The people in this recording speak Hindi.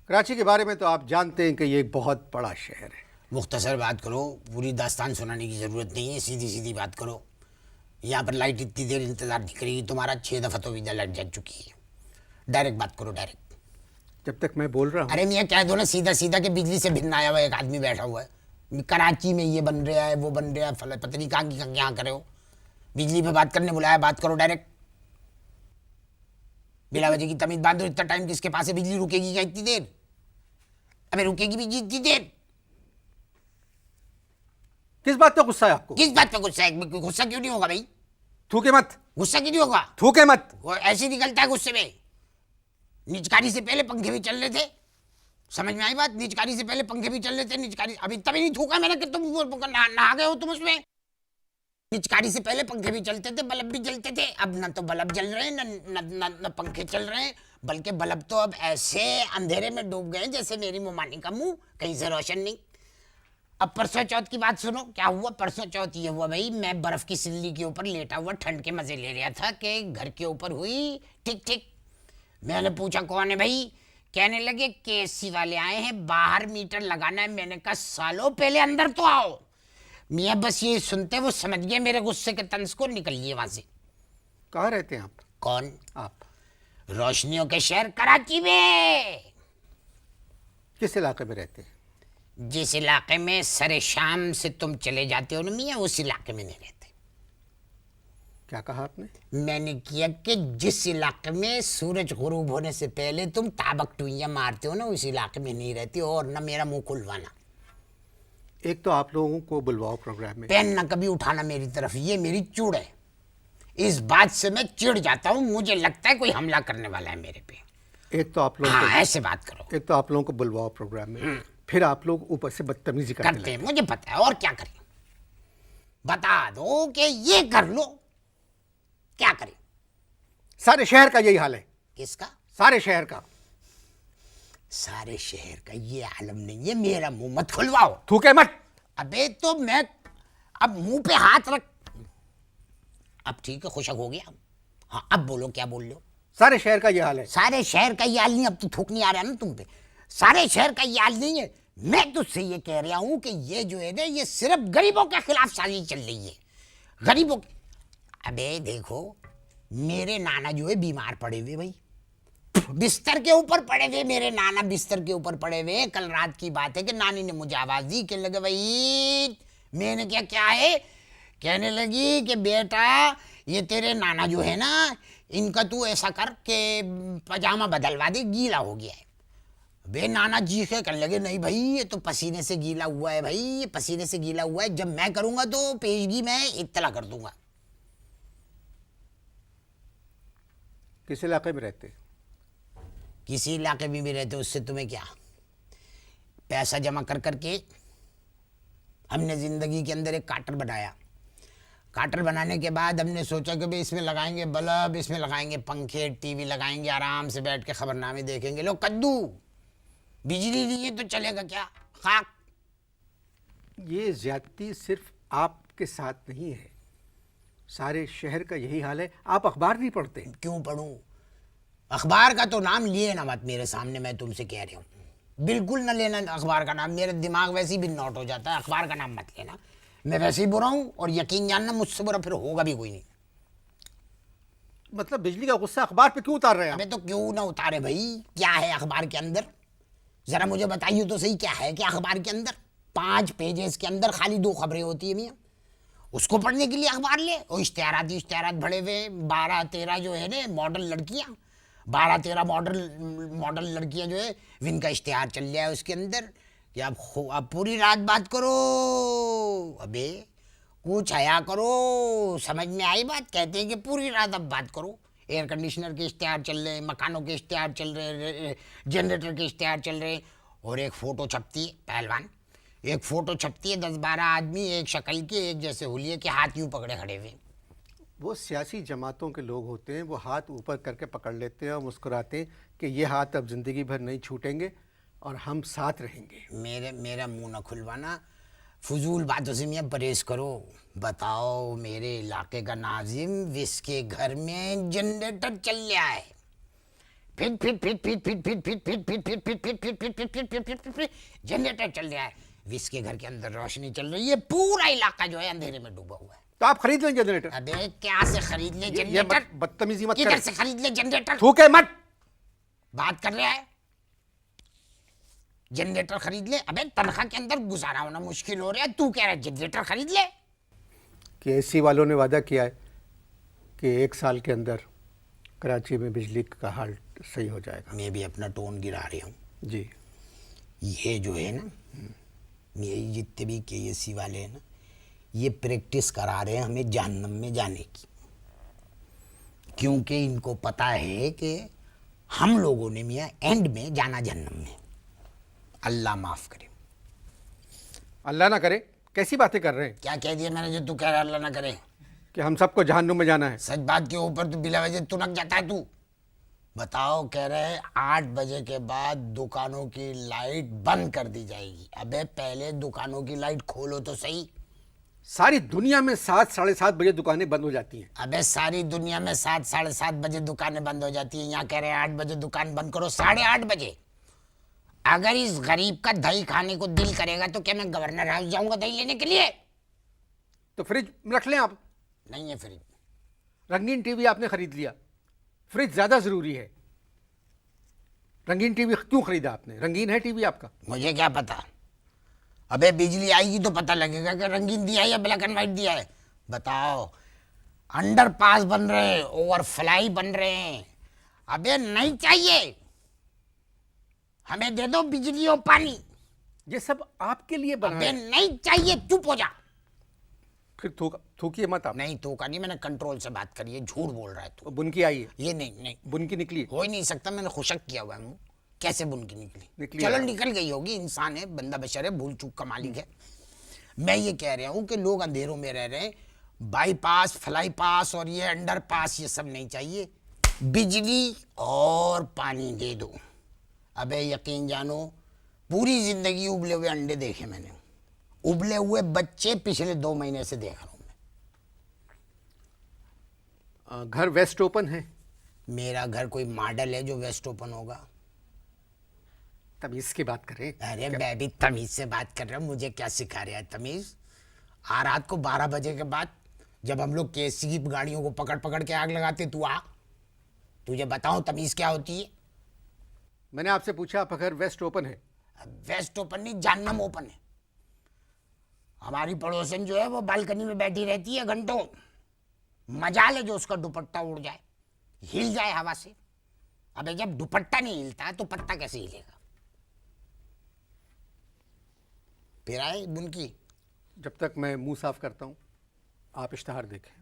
कराची के बारे में तो आप जानते हैं कि ये एक बहुत बड़ा शहर है। मुख्तसर बात करो, पूरी दास्तान सुनाने की ज़रूरत नहीं है, सीधी सीधी बात करो। यहाँ पर लाइट इतनी देर इंतज़ार नहीं करेगी तुम्हारा, 6 दफ़ा तो वीज़ा लाइट जा चुकी है। डायरेक्ट बात करो, डायरेक्ट। जब तक मैं बोल रहा हूँ। अरे मियाँ कह दो ना सीधा सीधा कि बिजली से भिन्न आया हुआ एक आदमी बैठा हुआ है कराची में, ये बन रहा है वो बन रहा है, फल पता नहीं कहाँ की यहाँ करे हो। बिजली पे बात करने बुलाया, बात करो डायरेक्ट। बिला वजह की तमीज बांधो। इतना टाइम किसके पास है? बिजली रुकेगी क्या इतनी देर? अबे रुकेगी भी इतनी देर? किस बात पे गुस्सा है आपको? किस बात पे गुस्सा है? गुस्सा क्यों नहीं होगा भाई? थूके मत। गुस्सा क्यों नहीं होगा? थूके मत। वो ऐसे निकलता है गुस्से में। निचकारी से पहले पंखे भी चल रहे थे, समझ में आई बात? निचकारी से पहले पंखे भी चल रहे थे। निचकारी अभी तभी नहीं थूका मैंने कि तुम नहा गए हो तुम उसमें। निचकारी से पहले पंखे भी चलते थे, बल्ब भी जलते थे। अब न तो बल्ब जल रहे हैं न पंखे चल रहे हैं, बल्कि बल्ब तो अब ऐसे अंधेरे में डूब गए जैसे मेरी मुमानी का मुंह, कहीं से रोशन नहीं। अब परसों चौथ की बात सुनो, क्या हुआ परसों चौथ? ये हुआ भाई, मैं बर्फ की सिल्ली के ऊपर लेटा हुआ ठंड के मजे ले रहा था कि घर के ऊपर हुई ठीक ठीक। मैंने पूछा कौन है भाई? कहने लगे केसी वाले आए हैं, बाहर मीटर लगाना है। मैंने कहा सालो पहले अंदर तो आओ। मियाँ बस ये सुनते वो समझ गए मेरे गुस्से के तंज को, निकल लिए वहां से। कहाँ रहते हैं आप? कौन? आप रोशनियों के शहर कराची में। किस इलाके में रहते हैं? जिस इलाके में सरे शाम से तुम चले जाते हो ना मियाँ, उस इलाके में नहीं रहते। क्या कहा आपने? मैंने किया कि जिस इलाके में सूरज गुरूब होने से पहले तुम ताबक टुइयां मारते हो ना, उस इलाके में नहीं रहती। और ना मेरा मुंह खुलवाना। एक तो आप लोगों को बुलवाओ प्रोग्राम में। पेन ना कभी उठाना मेरी तरफ, ये मेरी चूड़ है। इस बात से मैं चिढ़ जाता हूँ, मुझे लगता है कोई हमला करने वाला है मेरे पे। एक तो आप लोग हाँ ऐसे बात करो। एक तो आप लोगों को बुलवाओ प्रोग्राम में, फिर आप लोग ऊपर से बदतमीजी करते हैं, मुझे पता है। और क्या करें? बता दो कि ये कर लो, क्या करें? सारे शहर का यही हाल है। किसका? सारे शहर का। सारे शहर का ये आलम नहीं है। मेरा मुंह मत खुलवाओ। थूके मत। अबे तो मैं अब मुंह पे हाथ रख। अब ठीक है, खुशक हो गया। हाँ अब बोलो, क्या बोल रहे हो? सारे शहर का ये हाल है। सारे शहर का ये हाल नहीं। अब तो थूक नहीं आ रहा ना तुम पे। सारे शहर का ये हाल नहीं है। मैं तुझसे ये कह रहा हूं कि ये जो है ना, ये सिर्फ गरीबों के खिलाफ साजिश चल रही है। गरीबों। अबे देखो, मेरे नाना जो है बीमार पड़े हुए भाई, बिस्तर के ऊपर पड़े हुए। मेरे नाना बिस्तर के ऊपर पड़े हुए। कल रात की बात है कि नानी ने मुझे आवाज दी, कहने लगे भाई। मैंने क्या क्या है? कहने लगी कि बेटा ये तेरे नाना जो है ना, इनका तू ऐसा कर के पजामा बदलवा दे, गीला हो गया है। बे नाना जी के कहने लगे नहीं भाई, ये तो पसीने से गीला हुआ है भाई, ये पसीने से गीला हुआ है। जब मैं करूंगा तो पेशगी मैं इत्तला कर दूंगा। किस इलाके में रहते? किसी इलाके में भी रहते, उससे तुम्हें क्या? पैसा जमा कर करके हमने जिंदगी के अंदर एक काटर बनाया। काटर बनाने के बाद हमने सोचा कि भाई इसमें लगाएंगे बल्ब, इसमें लगाएंगे पंखे, टीवी लगाएंगे, आराम से बैठ के खबरनामे देखेंगे। लो कद्दू, बिजली नहीं है तो चलेगा क्या? खाक। ये ज्यादती सिर्फ आपके साथ नहीं है, सारे शहर का यही हाल है। आप अखबार नहीं पढ़ते? क्यों पढ़ूं? अखबार का तो नाम लिए ना मत मेरे सामने, मैं तुमसे कह रहा हूँ। बिल्कुल ना लेना अखबार का नाम, मेरा दिमाग वैसे ही भी नॉट हो जाता है। अखबार का नाम मत लेना, मैं वैसे ही बुरा हूँ। और यकीन जानना, मुझसे बुरा फिर होगा भी कोई नहीं। मतलब बिजली का गुस्सा अखबार पे क्यों उतार रहे हैं? अबे तो क्यों ना उतारे भाई? क्या है अखबार के अंदर? जरा मुझे बताइए तो सही, क्या है क्या अखबार के अंदर? 5 पेजेस के अंदर खाली 2 खबरें होती है मियाँ। उसको पढ़ने के लिए अखबार ले? और इश्तेहारात भरे हुए 12-13 जो है ना मॉडल लड़कियाँ, 12-13 मॉडल लड़कियाँ जो है, जिनका इश्तेहार चल रहा है उसके अंदर कि अब पूरी रात बात करो। अबे कुछ आया करो, समझ में आई बात? कहते हैं कि पूरी रात अब बात करो। एयर कंडीशनर के इश्तेहार चल रहे हैं, मकानों के इश्तेहार चल रहे हैं, जनरेटर के इश्तेहार चल रहे हैं। और एक फ़ोटो छपती है पहलवान, एक फ़ोटो छपती है 10-12 आदमी एक शक्ल के, एक जैसे हुलिये के, हाथ यूँ पकड़े खड़े हुए। वो सियासी जमातों के लोग होते हैं, वो हाथ ऊपर करके पकड़ लेते हैं और मुस्कुराते हैं कि ये हाथ अब ज़िंदगी भर नहीं छूटेंगे और हम साथ रहेंगे। मेरा मुंह न खुलवाना, फजूल बातों से मियाँ परहेज करो। बताओ मेरे इलाके का नाजिम, जिसके घर में जनरेटर चल रहा है, जनरेटर चल रहा है, जिसके घर के अंदर रोशनी चल रही है, पूरा इलाका जो है अंधेरे में डूबा हुआ है। तो आप खरीद लें जनरेटर। अबे क्या से खरीद ले ये जनरेटर? बदतमीजी मत किधर करें। से खरीद ले जनरेटर? थूके मत। बात कर रहा है जनरेटर खरीद ले? अबे तनख्वाह के अंदर गुजारा होना मुश्किल हो रहा है, तू कह रहा है जनरेटर खरीद ले? केएससी वालों ने वादा किया है कि 1 साल के अंदर कराची में बिजली का हाल सही हो जाएगा। मैं भी अपना टोन गिरा रही हूँ। जी। ये जो है ना, ये जितने भी केएससी वाले हैं ना, ये प्रैक्टिस करा रहे हैं हमें जहन्नम में जाने की, क्योंकि इनको पता है कि हम लोगों ने मियाँ एंड में जाना जहन्नम में। अल्लाह माफ करे। अल्लाह ना करे, कैसी बातें कर रहे हैं क्या कह दिया मैंने जो तू कह रहा है अल्लाह ना करे? कि हम सबको जहन्नुम में जाना है। सच बात के ऊपर तो बिला वजह तुनक जाता है तू। बताओ, कह रहे हैं 8 बजे के बाद दुकानों की लाइट बंद कर दी जाएगी। अबे पहले दुकानों की लाइट खोलो तो सही। सारी दुनिया में 7 साढ़े 7 बजे दुकानें बंद हो जाती हैं। अबे सारी दुनिया में 7 साढ़े 7 बजे दुकानें बंद हो जाती हैं, यहाँ कह रहे हैं 8 बजे दुकान बंद करो। 8:30 बजे अगर इस गरीब का दही खाने को दिल करेगा तो क्या मैं गवर्नर हाउस जाऊंगा दही लेने के लिए? तो फ्रिज रख लें आप। नहीं है फ्रिज। रंगीन टीवी आपने खरीद लिया, फ्रिज ज्यादा जरूरी है। रंगीन टीवी क्यों खरीदा आपने? रंगीन है टीवी आपका? मुझे क्या पता। अबे बिजली आएगी तो पता लगेगा कि रंगीन दिया है या ब्लैक एंड व्हाइट दिया है। बताओ, अंडरपास बन रहे हैं, ओवरफ्लाई बन रहे हैं। अबे नहीं चाहिए, हमें दे दो बिजली और पानी। ये सब आपके लिए बना अबे है। नहीं चाहिए, चुप हो जा। फिर थूकिए मत आप। नहीं तो का नहीं, मैंने कंट्रोल से बात करी है, झूठ बोल रहा है तू। बुनकी आई है, ये नहीं बुनकी निकली है। हो ही नहीं सकता, मैंने खुशक किया हुआ है मुंह। कैसे बुनकी निकली? निकली चलो है। निकल गई होगी, इंसान है, बंदा बशर है, भूल चूक का मालिक है। मैं ये कह रहा हूँ कि लोग अंधेरों में रह रहे हैं। बाईपास, फ्लाई पास और ये अंडर पास, ये सब नहीं चाहिए। बिजली और पानी दे दो। अबे यकीन जानो, पूरी जिंदगी उबले हुए अंडे देखे मैंने, उबले हुए बच्चे पिछले 2 महीने से देख रहा हूं मैं। घर वेस्ट ओपन है। मेरा घर कोई मॉडल है जो वेस्ट ओपन होगा? तमीज की बात करें। अरे मैं भी तमीज से बात कर रहा हूँ, मुझे क्या सिखा रहा है तमीज? आ रात को 12 बजे के बाद जब हम लोग केएससी की गाड़ियों को पकड़ पकड़ के आग लगाते, तू आ, तुझे बताऊं तमीज क्या होती है? मैंने आपसे पूछा आप घर वेस्ट ओपन है। वेस्ट ओपन नहीं, जहन्नम ओपन है। हमारी पड़ोसन जो है वो बालकनी में बैठी रहती है घंटों, मजाल है जो उसका दुपट्टा उड़ जाए, हिल जाए हवा से। अबे जब दुपट्टा नहीं हिलता तो पत्ता कैसे हिलेगा? फिर आए बुनकी। जब तक मैं मुंह साफ करता हूं, आप इश्तहार देखें।